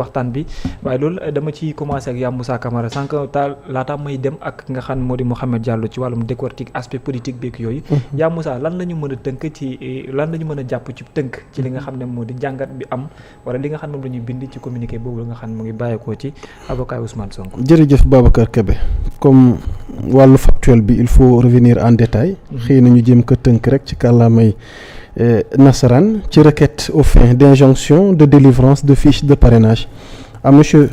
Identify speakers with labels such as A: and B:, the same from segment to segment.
A: waxtaan bi waaye loolu dama ci commencé ak Yaya Moussa Camara sànq laata may dem ak nga xam moo di Mouhamed Diallo ci wàllum décortique aspect politique beeg yooyu Yaya Moussa lan la ñu mën a tënk ci lan la ñu mën a jàpp ci tënk ci li nga xam ne moo di jàngat bi am wala li nga xam ne moom la ñuy bind ci communiqué boobu la nga xam ne mu ngi bàyyeekoo ci avocat Ousmane Sonko.
B: jërëjëf Babacar Kébé comme wàllu factuel bi il faut revenir en détail xëy na ñu jéem ko tënk rek ci kàllaamay nasaraan ci requête aux fins d'injonction de délivrance de fiches de parrainage à monsieur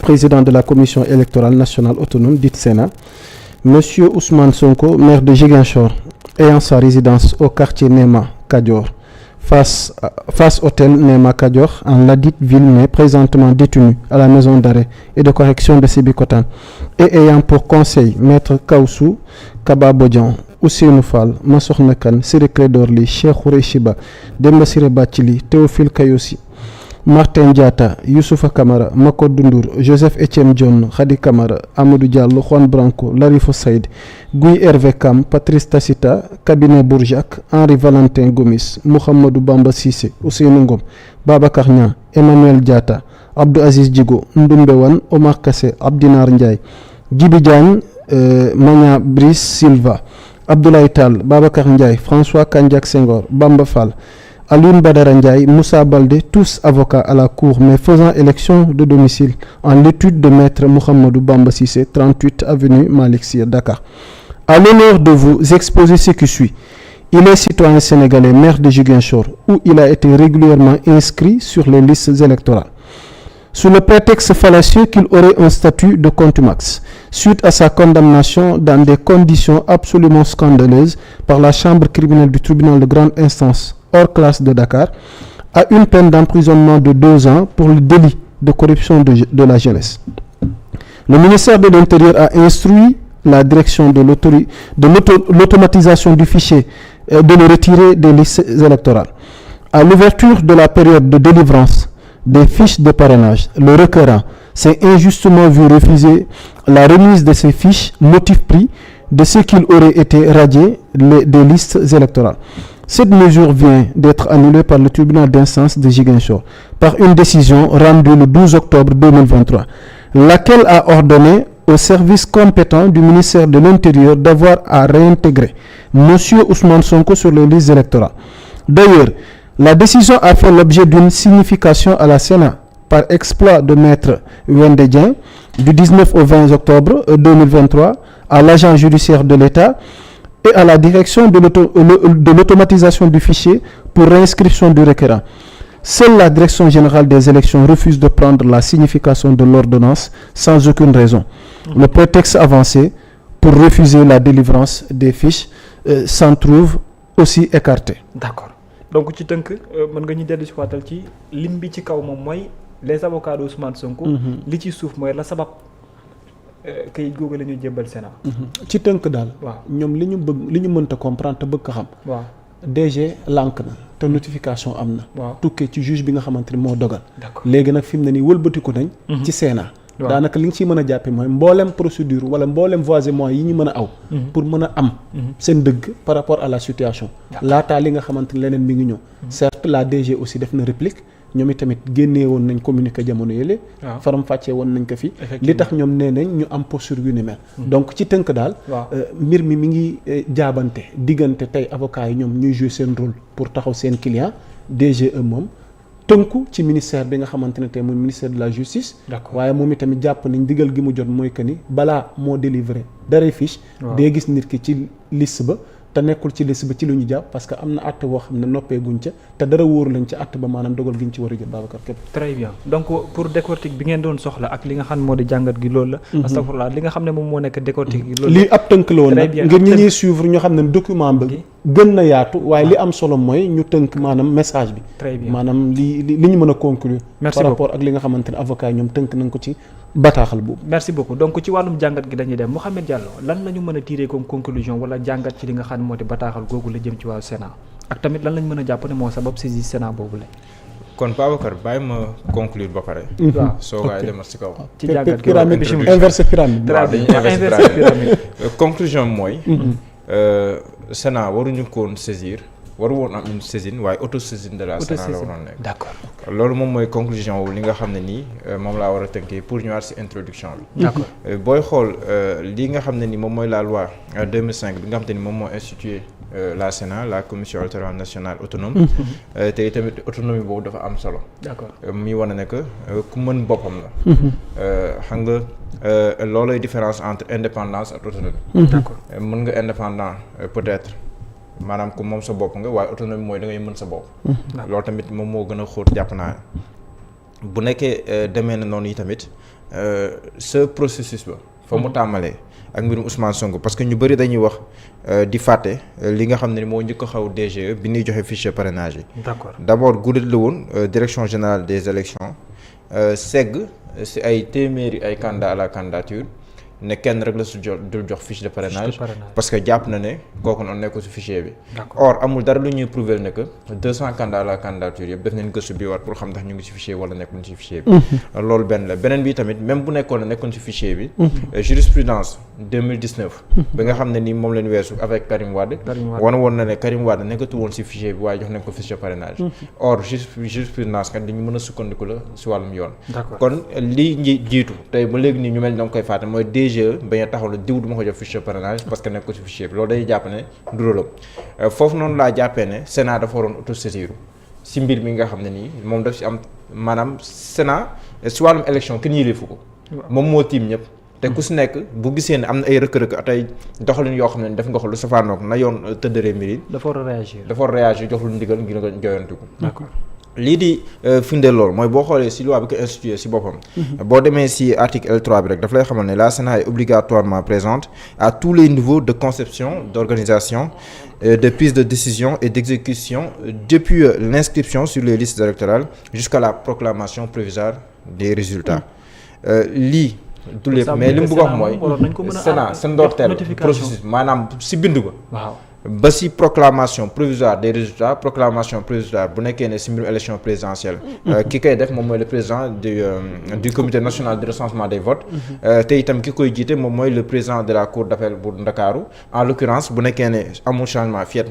B: président de la commission électorale nationale autonome dite Sénat monsieur Ousmane Sonko maire de Ziguinchor ayant sa résidence au quartier Néma Kadior face hôtel Néma Kadior en ladite ville mais présentement détenu à la maison d'arrêt et de correction de Sébikotane et ayant pour conseil maître Kaoussou Kaba Bodian Ousseynou Fall Massokhna Kane Ciré Clédor Ly Cheikh Khoureyssi Ba Demba Ciré Bathily Théophile Kayosi Martin Diatta Youssoufa Camara Makodou Ndour Joseph Étienne Dione Khady Camara Amadou Diallo Juan Branco Larifou Saïd Guy Hervé Kam Patrice Tacita Cabinet Bourjac Henri Valentin Gomis Mouhamadou Bamba Cissé Ousseynou Ngom Babacar Niang Emmanuel Diatta Abdou Aziz Djigo Ndoumbe Wane Omar Kassé Abdinar Ndiaye Djibi Diagne Magna Brice Silva Abdoulaye Tall Babacar Ndiaye François Kandiak Senghor Bamba Fall Alioune Badara Ndiaye Moussa Baldé tous avocats à la cour mais faisant élection de domicile en l'étude de maître Mouhamadou Bamba Cissé 38 avenue Malick Sy Dakar. À l'honneur de vous exposer ce qui suit. Il est citoyen sénégalais maire de Ziguinchor où il a été régulièrement inscrit sur les listes électorales. Sous le prétexte fallacieux qu'il aurait un statut de contumax, suite à sa condamnation dans des conditions absolument scandaleuses par la chambre criminelle du tribunal de grande instance hors classe de Dakar, à une peine d'emprisonnement de 2 ans pour le délit de corruption de la jeunesse. Le ministère de l'Intérieur a instruit la direction de l'automatisation du fichier de le retirer des listes électorales. À l'ouverture de la période de délivrance des fiches de parrainage, le requérant s'est injustement vu refuser la remise de ces fiches, motif pris de ce qu'il aurait été radié des listes électorales. Cette mesure vient d'être annulée par le tribunal d'instance de Ziguinchor par une décision rendue le 12 octobre 2023, laquelle a ordonné au service compétent du ministère de l'Intérieur d'avoir à réintégrer monsieur Ousmane Sonko sur les listes électorales. D'ailleurs, la décision a fait l'objet d'une signification à la Sénat par exploit de maître Wende Dieng du 19 au 20 octobre 2023 à l'agent judiciaire de l'État et à la direction de l'automatisation du fichier pour réinscription du requérant. Seule la direction générale des élections refuse de prendre la signification de l'ordonnance sans aucune raison. Le prétexte avancé pour refuser la délivrance des fiches s'en trouve aussi écarté.
A: D'accord. Donc ci tënk mën nga ñu dellu si waatal ci lim bi ci kaw moom mooy les avocats d'Ousmane Sonko. li ci suuf mooy la sabab kayit googu la ñuy jébbal Sénat.
B: ci tënk daal.
A: waaw
B: ñoom li ñu mënta comprendre te bëgg ko xam.
A: waaw
B: DG lànk na te notification am na.
A: waaw
B: tukkee ci juge bi nga xamante ni moo dogal.
A: d'accord
B: léegi nag fi mu ne nii wëlbatiku nañ. ci Sénat. daanaka li nga ciy mën a jàppe mooy mboolem procédure wala mboolem voies et moyens yi ñu mën a aw. pour mën a am. seen dëgg par rapport à la situation. laataa li nga xamante ni leneen mi ngi ñëw. certes la DG aussi def na réplique ñoom itamit génnee woon nañ communiqué jamono yële. faram fàccee woon nañ ko fi. li tax ñoom nee nañ ñu am posture yu ni mel. donc ci tënk daal. mbir mi ngi jaabante diggante tey avocats yi ñoom ñuy jouer seen rôle pour taxaw seen client DGE moom. tënku ci ministère bi nga xamante ne tey muy ministère de la justice. waaye moom itamit jàpp nañ digal gi mu jot mooy que ni balaa moo délivrer dara fiche. day gis nit ki ci liste ba te nekkul ci liste ba ci lu ñu jàpp parce que am na àtte boo xam ne noppee guñ ca te dara wóoru lañ ca àtte ba maanaam dogal gi ñu ci war a jël Babacar képp.
A: très bien donc pour décortique bi ngeen doon soxla ak li nga xam moo di jàngat gi loolu la. astafurlah li nga xam ne moom moo nekk décortique gi loolu la. lii
B: ab tënk la woon nag ngir ñi ñuy suivre ñu xam ne document bi gën na yaatu waaye li am solo mooy ñu tënk maanaam message bi.
A: très bien
B: maanaam li ñu mën a conclure.
A: merci
B: par rapport ak li nga xamante ne avocat yi ñoom tënk nañ ko ci bataaxal boobu.
A: merci beaucoup donc ci wàllum jàngat gi dañuy dem Mouhamed Diallo lan la ñu mën a tirer comme conclusion wala jàngat ci li nga xam ne moo di bataaxal googu la jëm ci wàllu Sénat ak tamit lan lañ mën a jàpp ne moo sabab saisir Sénat boobu la.
C: kon Babacar bàyyi ma conclure ba pare.
A: waaw
C: soo gaay demal ci kaw.
A: ci jàngat gi
B: inversé pyramide.
C: waaw dañuy inversé pyramide. conclusion mooy. Sénat waruñu koon saisir waru woon am une saisine waaye auto-saisine de la Sénat la waroon nekk.
A: d'accord
C: loolu moom mooy conclusion wu li nga xam ne nii moom laa war a tënkee pour ñëwaat ci introduction bi.
A: d'accord
C: booy xool li nga xam ne ni moom mooy la loi 2005 bi nga xam te ni moom moo institué la Sénat la commission électorale nationale autonome. te tamit autonomie boobu dafa am solo.
A: d'accord
C: muy wane ne que ku mën boppam la. xam nga loolooy différence entre indépendance ak autonomie.
A: d'accord
C: mën nga indépendant peut-être maanaam ku moom sa bopp nga waaye autonomie mooy da ngay mën sa bopp. loolu tamit moom moo gën a xóot jàpp naa bu nekkee demee na noonu yi tamit ce processus ba. fa mu tàmmalee ak mbirum Ousmane Sonko parce que ñu bëri dañuy wax di fàtte li nga xam ne moo njëkk a xaw DGE bi ñuy joxe fiche parrainage yi.
A: d'accord
C: d'abord guddit la woon direction générale des élections segg si ay téeméeri ay candidats à la candidature ne kenn rek la su dul jox fiche de parrainage parce que jàpp na ne kooku noonu nekkul si fichier bi. or amul dara lu ñuy prouver ne que 200 candidats à la candidature yëpp def nañ gëstu bi war pour xam ndax ñu ngi si fichier wala nekkuñ si fichier bi. loolu benn la beneen bi tamit même bu nekkoon ne nekkoon si fichier bi. jurisprudence 2019. bi nga xam ne ni moom leen weesu avec Karim Wade. wane woon na ne Karim Wade nekkatu woon si fichier bi waaye jox nañ ko fiche de parrainage. or jurisprudence kat dañu mën a sukkandiku la si wàllum yoon. kon li jiitu tey ba léegi nii ñu mel ni danga koy fàtte mooy DGE bañ a taxaw la diw du ma ko jox fiche de parrainage parce que nekk ko ci fichier bi loolu day jàpp ne du rôlam foofu noonu laa jàppee ne Sénat dafa waroon autosaisir si mbir mi nga xam ne nii moom daf si am maanaam Sénat si wàllum élection kenn yëleefu ko moom moo tiim ñëpp te ku si nekk bu gisee ne am na ay rëkk-rëkk atay doxalin yoo xam ne def nga ko lu safaanoog na yoon tëddëree mbir yi
A: dafa war a réagir
C: jox lu ndigal ngir nga joyantiku
A: d'accord
C: lii di firndeel loolu mooy boo xoolee ci loi bi ko institué ci boppam. boo demee ci article L3 bi rek daf lay xamal ne la Sénat est obligatoirement présente à tous les niveaux de conception d'organisation de prise de décision et d'exécution depuis l'inscription sur les listes électorales jusqu'à la proclamation provisoire des résultats lii du lépp mais li mu bëgg wax mooy Sénat sa ndorteel processus maanaam ci bindu ko waaw ba ci proclamation provisoire des résultats proclamation provisoire bu nekkee ne ci mbirum élection présidentielle ki koy def moom mooy le président du comité national de recensement des votes te itam ki koy jiite moom mooy le président de la cour d'appel bu Ndakaaru en l'occurrence bu nekkee ne amul changement fiet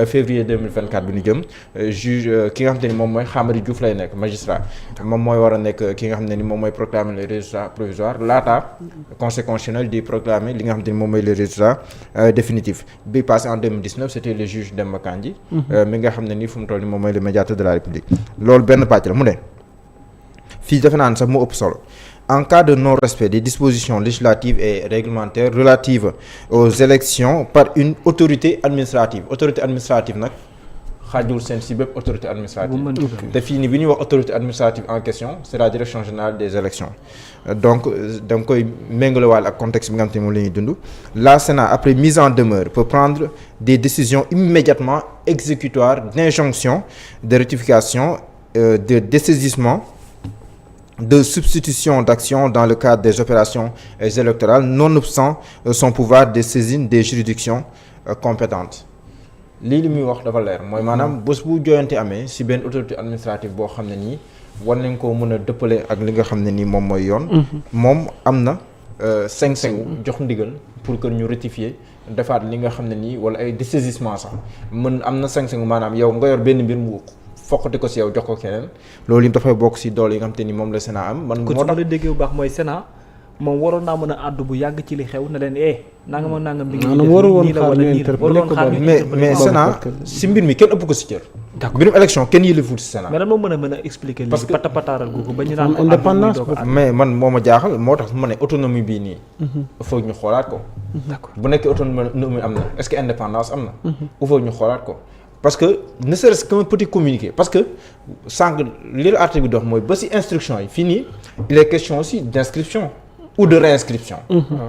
C: février 2024 bi ñu jëm juge ki nga xam te ni moom mooy Xamari Diouf lay nekk magistrat moom mooy war a nekk ki nga xam ne ni moom mooy proclamer les résultats provisoires laata conseil constitutionnel di proclamer li nga xam te ni moom mooy les résultats définitifs bi passé en 2019 c'était le juge Demba Kandji mi nga xam ne ni fu mu toll ni moom mooy le médiateur de la République loolu benn pàcc la mu ne fii defe naa ne sax moo ëpp solo en cas de non-respect des dispositions législatives et réglementaires relatives aux élections par une autorité administrative nag xaajul seen si bépp autorité administrative te fii nii bi ñuy wax autorité administrative en question c'est la direction générale des élections donc da nga koy méngalewaale ak contexte bi nga xam te ne moom la ñuy dund la Sénat après mise en demeure peut prendre des décisions immédiatement exécutoires d'injonction de rectification de dessaisissement de substitution d'actions dans le cadre des opérations électorales nonobstant son pouvoir de saisine des juridictions compétentes lii li muy wax dafa leer mooy maanaam bés bu joyante amee ci benn autorité administrative boo xam ne nii war nañ koo mën a dëppale ak li nga xam ne nii moom mooy yoon moom am na sañ-sañu jox ndigal pour que ñu rectifier defaat li nga xam ne nii wala ay dessaisissement sax am na sañ-sañu maanaam yow nga yor benn mbir mu foqati ko ci yow jox ko keneen loolu yëpp dafay bokk ci doole yi nga xam te ni moom la Sénat am man moo tax
A: la déggee bu baax mooy Sénat moom waroon naa mën a àddu bu yàgg ci li xew na leen nangam ak nangam bi
C: mais Sénat ci mbir mi kenn ëpp ko ci cër mbirum élection kenn yëlefut ci Sénat
A: mais lan moo mën a expliquer parce que patapataaral googu ba ñu naan ko
B: indépendance
C: mais man moo ma jaaxal moo tax ma ne autonomie bii nii il faut ñu xoolaat ko
A: d'accord
C: bu nekkee autonomie am na est-ce que indépendance am na il faut ñu xoolaat ko parce que ne serait-ce qu'un petit communiqué parce que sànq li la article bi dox mooy ba ci instruction yi fii nii il est question aussi d'inscription ou de réinscription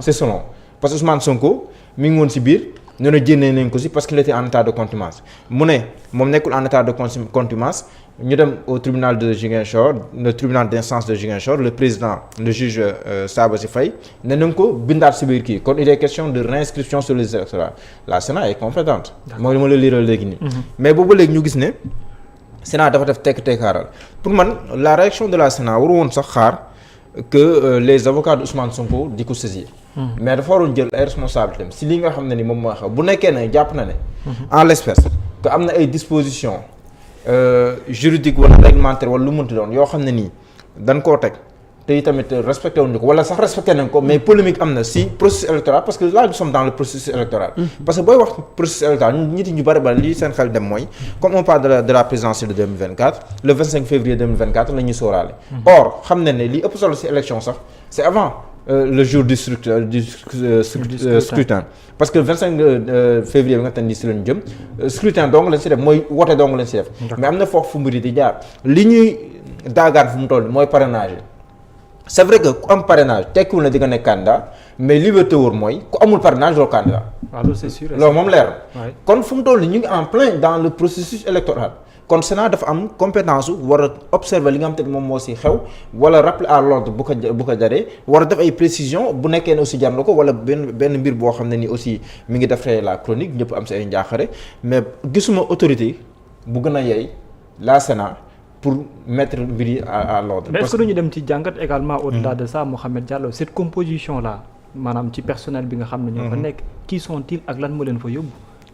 C: c'est selon parce que Ousmane Sonko mi ngi woon ci biir ñu ne jénnee nañ ko ci parce qu'il était en état de contumace mu ne moom nekkul en état de contumace ñu dem au tribunal de Ziguinchor le tribunal d'instance de Ziguinchor le président le juge Sabassy Faye ne nañ ko bindaat ci biir kii kon il est question de réinscription sur les listes électorales la Sénat est compétente mooy li ma la liiral léegi nii mais boobu léegi ñu gis ne Sénat dafa def tekkaaral pour man la réaction de la Sénat waru woon sax xaar que les avocats de Ousmane Sonko di ko saisir mais dafa waroon jël ay responsabilités ci li nga xam ne ni moom moo xew bu nekkee ne jàpp na ne en l'espèce que am na ay dispositions juridiques wala réglementaires wala lu mënti doon yoo xam ne nii dañ koo teg te tamit respecté wuñu ko wala sax respecté nañ ko mais polémique am na si processus électoral parce que là nous sommes dans le processus électoral. Parce que booy wax processus électoral nit ñu bari bari lii seen xel dem mooy comme on parle de la présidentielle de 2024 le 25 février 2024 la ñuy sóoraale. Or xam na ne li ëpp solo si élection sax c'est avant le jour du scrutin parce que 25 février bi nga xam ne si lañu jëm scrutin dong lañ si def mooy wote dong lañ si def. Mais am na foofu fu mbir yi di jaar li ñuy daagaan fu mu toll mooy parrainage. C'est vrai que ku am parrainage tekkiwul na di nga nekk candidat mais liberté wóor mooy ku amul parrainage doo candidat.
A: waaw loolu c'est sûr.
C: loolu moom leer na. kon fu mu toll nii ñu ngi en plein dans le processus électoral. kon Sénat dafa am compétence war a observer li nga xam te ne moom moo si xew wala rappeler à l'ordre bu ko jaree war a def ay précisions bu nekkee ne aussi jar na ko wala benn mbir boo xam ne ni aussi mi ngi defee la chronique ñëpp am si ay njaaxare mais gisuma autorité bu gën a yey la Sénat. Pour mettre mbir yi à l'ordre.
A: Mais est-ce que ñu dem ci jàngat également au-delà de ça Mouhamed Diallo cette composition là maanaam ci personnel bi nga xam ne ñoo fa nekk qui sont-ils ak lan moo leen fa yóbbu.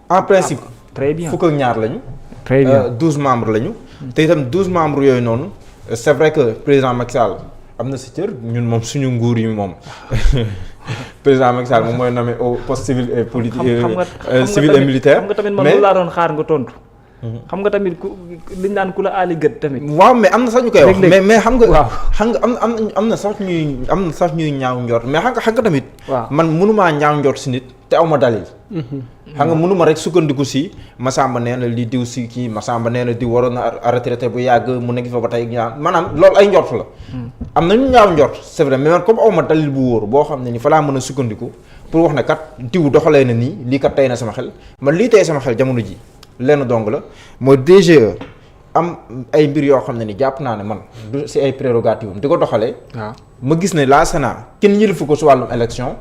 C: En principe
A: très bien
C: fukk ak ñaar lañu.
A: très bien
C: 12 membres lañu. te itam 12 membres yooyu noonu c'est vrai que président Macky Sall am na si cër ñun moom suñu nguur yi moom président Macky Sall moom mooy nommé au poste civil et politique civil et militaire.
A: xam nga tamit man loolu laa doon xaar nga tontu. xam nga tamit ku liñ naan ku la aali gët tamit.
C: waaw mais am na sax ñu koy wax mais xam nga.
A: waaw
C: xam nga am na sax ñuy ñaaw njort mais xam nga tamit.
A: waaw
C: man mënumaa ñaaw njort si nit te aw ma dalil. xam nga mënuma rek sukkandiku si Massamba nee na li diw si kii Massamba nee na diw waroon na retraité bu yàgg mu nekk fa ba tey ñaaw maanaam loolu ay njort la. am na ñu ñaaw njort c'est vrai mais man comme aw ma dalil bu wóor boo xam ne ni fa laa mën a sukkandiku pour wax ne kat diw doxalee na nii lii kat tey na sama xel man lii tey sama xel jamono ji lenn dong la mooy DGE am ay mbir yoo xam ne ni jàpp naa ne man du si ay prérogatives di ko doxalee. waaw ma gis ne la Sénat kenn yëlifu ko si wàllum élection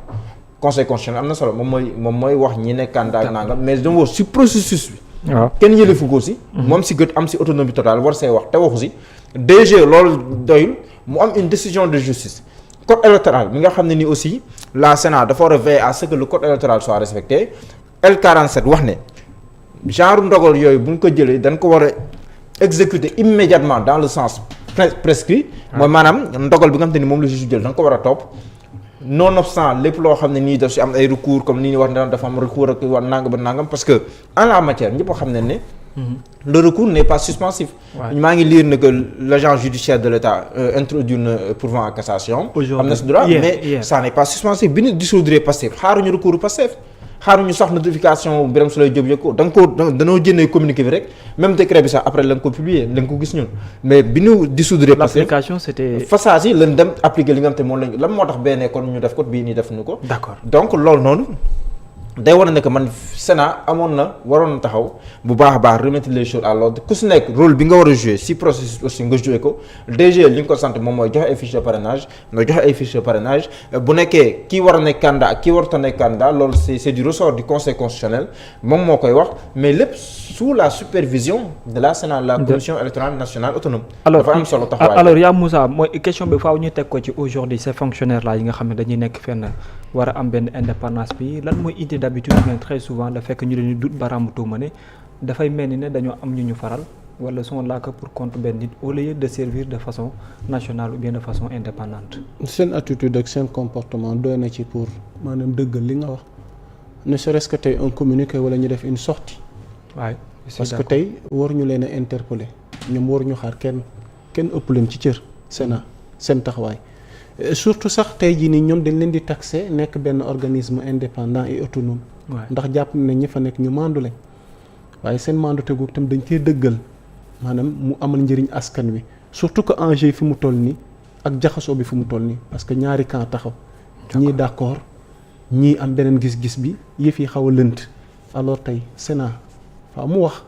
C: conseil constitutionnel am na solo moom mooy wax ñi nekk candidat ak nangam mais dama wax si processus bi. waaw kenn yëlifu ko si. moom si gët am si autonomie totale war see wax te waxu si. DGE loolu doyul mu am une décision de justice. Code électoral bi nga xam ne ni aussi la Sénat dafa war a veiller à ce que le code électoral soit respecté L47 wax ne. genre ndogal yooyu bu ñu ko jëlee dañ ko war a exécuter immédiatement dans le sens prescrit mooy maanaam ndogal bi nga xam te ni moom la juge jël da nga ko war a topp nonobstant lépp loo xam ne nii daf si am ay recours comme ni ñu wax ne dafa am recours ak war nangam ba nangam parce que en la matière ñëpp xam ne le recours n'est pas suspensif. maa ngi lire ne que l'agent judiciaire de l'État introduit un pourvoi en cassation. am na si droit mais ça n'est pas suspensif bi ñu dissoudre Pastef xaaruñu recours Pastef xaaruñu sax notification Birame Souleye Diop yëg ko da nga ko danoo jëndee communiqué bi rek même décret bi sax après la nga ko publier la nga ko gis ñun mais bi ñu dissoudre
A: l'application c'était
C: façage yi lañ dem appliquer li nga xam te moom lañ lan moo tax benn kon ñu def ko bii nii def ñu ko.
A: d'accord
C: donc loolu noonu day war a nekk man Sénat amoon na waroon na taxaw bu baax a baax remettre les choses à l'ordre ku si nekk rôle bi nga war a jouer si processus aussi nga jouer ko DG li nga ko sant moom mooy joxe ay fiches de parrainage nga joxe ay fiches de parrainage bu nekkee kii war a nekk candidat ak kii warut a nekk candidat loolu c'est du ressort du conseil constitutionnel moom moo koy wax mais lépp sous la supervision de la Sénat la commission électorale nationale autonome. dafa am solo taxawaay
A: alors yaa Moussa mooy question bi faaw ñu teg ko ci aujourd'hui ces fonctionnaires là yi nga xam ne dañuy nekk fenn war a am benn indépendance bi lan mooy idée d'habitude mais très souvent da fekk ñu leen di dut baraamu tuuma ne dafay mel ni ne dañoo am ñu faral wala sont là que pour compte benn nit au lieu de servir de façon nationale ou bien de façon indépendante.
B: seen attitude ak seen comportement doy na ci pour maanaam dëggal li nga wax ne serait-ce que tey un communiqué wala ñu def une sortie.
A: waaw
B: parce que tey waruñu leen a interpeller ñoom waruñu xaar kenn ëpp leen ci cër Sénat seen taxawaay. surtout sax tey jii nii ñoom dañ leen di taxer nekk benn organisme indépendant et autonome. ndax jàpp nañ ñi fa nekk ñu maandu lañ waaye seen maandu tegu tam dañ cee dëggal maanaam mu amal njëriñ askan wi surtout que enjeu fi mu toll nii ak jaxasoo bi fi mu toll nii parce que ñaari camp taxaw. ñii d'accord ñii am beneen gis-gis bi yëf yi xaw a lënt alors tey Sénat faa mu wax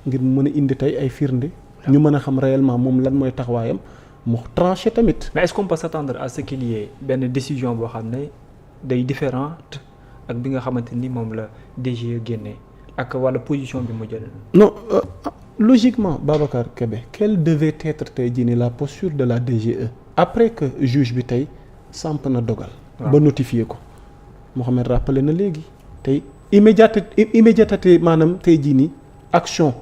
B: ngir mu mën a indi tey ay firnde. ñu mën a xam réellement moom lan mooy taxawaayam. mu tranché tamit.
A: mais est-ce qu'on peut s'attendre à ce qu'il y ait benn décision boo xam ne day différente ak bi nga xamante ni moom la DGE génnee ak wala position bi mu jël.
B: non logiquement Babacar Kébé quelle devait être tey jii nii la posture de la DGE après que juge bi tey samp na dogal. ba notifié ko Mohamed rappelé na léegi tey immédiateté maanaam tey jii nii action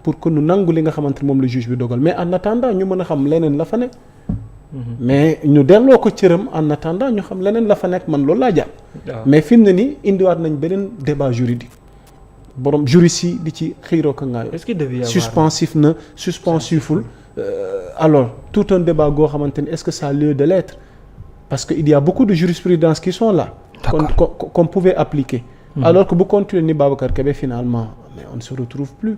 B: pour que nu nangu li nga xamante ne moom la juge bi dogal mais en attendant ñu mën a xam leneen la fa nekk. mais ñu delloo ko cëram en attendant ñu xam leneen la fa nekk man loolu laa jàpp. mais fi mu ne nii indiwaat nañ beneen débat juridique borom juriste yi di ci xiiroo ko ngaayoo.
A: est-ce qu'il devait y avoir
B: suspensif na suspensiful alors tout un débat goo xamante ni est-ce que ça a lieu de l'être parce que il y a beaucoup de jurisprudence qui sont là. qu'on pouvait appliquer. Alors que bu continuer ni Babacar Kébé finalement mais on ne se retrouve plus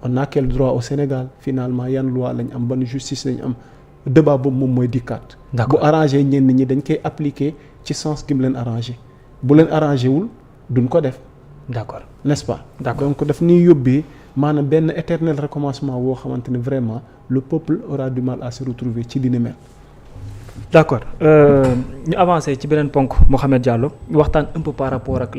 B: on a quel droit au Sénégal finalement yan loi lañ am ban justice lañ am débat boobu moom mooy dikkaat. bu arrangé ñenn ñi dañ koy appliquer ci sens gi mu leen arrangé bu leen arrangé wul duñ ko def.
A: d'accord
B: n'est-ce pas.
A: d'accord
B: donc daf ñuy yóbbee maanaam benn éternel recommencement woo xamante ne vraiment le peuple aura du mal à se retrouver ci li ni mel.
A: d'accord ñu avancé ci beneen ponk Mouhamed Diallo waxtaan un peu par rapport ak